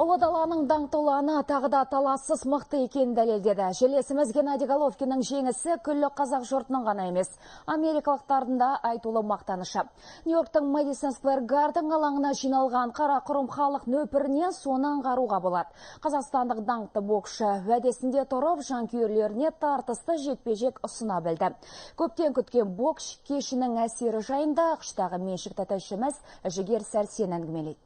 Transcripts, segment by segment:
Ұлы даланың даңқтоланы тағы да талассыз мықты екенін дәлелдеді. Жерлесіміз Геннадий Головкиннің жеңісі күллі қазақ жұртының ғана емес, америкалықтардың да айтулы мақтанышы. Нью-Йорктың Мэдисон Сквер Гарден алаңына жиналған қара құрым халық нөпірінен соны аңғаруға болады. Қазақстандық даңқты боксшы уәдесінде тұрып, жанкүйерлеріне тартысты жекпе-жек ұсына білді. Көптен күткен бокс кешінің әсері жайында ақштағы меншікті тілшіміз Жігер Сәрсен әңгімелейді.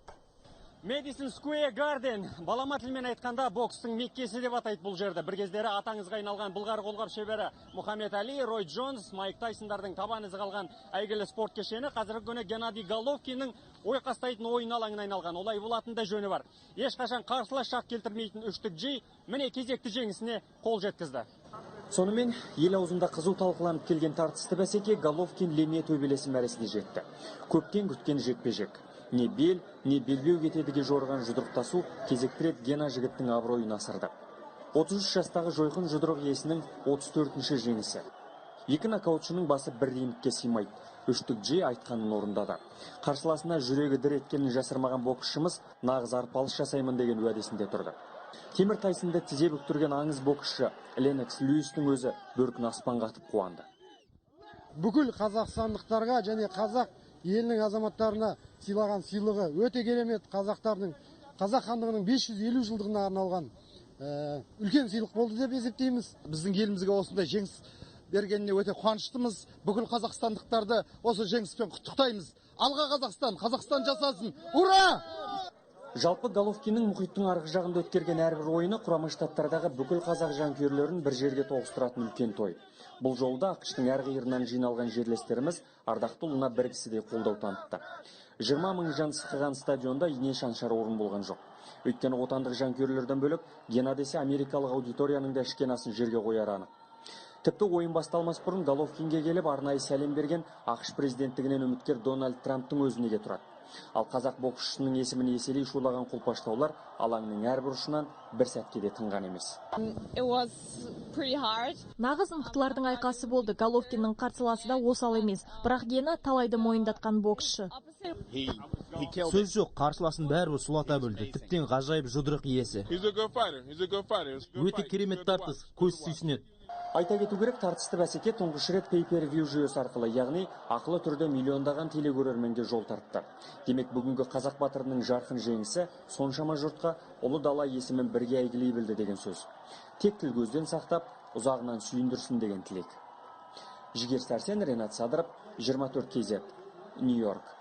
Мэдисон Сквер Гарден, балама тілмен айтқанда бокстың меккесі деп атайды бұл жерді. Бір кездері атаңызға айналған бұлғар қолғап шебері Мұхаммед Али, Рой Джонс, Майк Тайсондардың табан ізі қалған әйгілі спорт кешені қазіргі күні Геннадий Головкиннің ойқастайтын ойын алаңына айналған. Олай болатында жөні бар. Ешқашан қарсылас шақ келтірмейтін үштік G міне кезекті жеңісіне қол жеткізді. Сонымен ел аузында қызу талқыланып келген тартысты бәсеке Головкин Леме төбелесі мәресіне жетті. Көптен күткен жекпе-жек. Не бел, не белбеу кетедіге жорған жұдырықтасу кезекті рет Гена жігіттің абыройын асырды. 33 жастағы жойқын жұдырық иесінің 34-ші жеңісі. Екі нокаутшының басы бір рингке сыймайды. Үштік G айтқанын орындады. Қарсыласына жүрегі дір еткенін жасырмаған боксшымыз нағыз арпалыс жасаймын деген уәдесінде тұрды. Темір Тайсонды тізе бүктірген аңыз боксшы Ленокс Льюистің өзі бөркін аспанға атып қуанды. Бүкіл қазақстандықтарға және қазақ елінің азаматтарына сыйлаған сыйлығы өте керемет. Қазақ хандығының 550 жылдығына арналған үлкен сыйлық болды деп есептейміз. Біздің елімізге осындай жеңіс бергеніне өте қуаныштымыз. Бүкіл қазақстандықтарды осы жеңіспен құттықтаймыз. Алға Қазақстан, Қазақстан жасасын. Ура! Жалпы Головкиннің мұхиттың арғы жағында өткерген әрбір ойыны Құрама Штаттардағы бүкіл қазақ жанкүйерлерін бір жерге тоғыстыратын үлкен той. Бұл жолда ақштың әр қиырынан жиналған жерлестеріміз ардақты ұлына бір кісідей қолдау танытты. 20 мың жан сыққан стадионда ине шаншар орын болған жоқ. Өйткені отандық жанкүйерлерден бөлек Геннадийсе америкалық аудиторияның да ішкен асын жерге қояры анық. Тіпті ойын басталмас бұрын Головкинге келіп арнайы сәлем берген ақш президенттігінен үміткер Дональд Трамптың өзіне тұрады. Ал қазақ боксшысының есімін еселей шулаған құлпаштаулар алаңның әрбір ұшынан бір сәтке де тынған емес. Нағыз мықтылардың айқасы болды. Головкиннің қарсыласы да осал емес. Бірақ Гена талайды мойындатқан боксшы. Сөз жоқ, қарсыласын бәрібір сұлата білді. Тіптен ғажайып жұдырық иесі. Өте керемет тартыс, көз сүйсінеді. Айта кету керек, тартысты бәсеке тұңғыш рет pay-per-view жүйесі арқылы, яғни ақылы түрде миллиондаған телекөрерменге жол тартты. Демек, бүгінгі қазақ батырының жарқын жеңісі соншама жұртқа ұлы дала есімін бірге әйгілей білді деген сөз. Тек тіл көзден сақтап, ұзағынан сүйіндірсін деген тілек. Жігер Сәрсен, Ренат Садыров, 24 KZ, Нью-Йорк.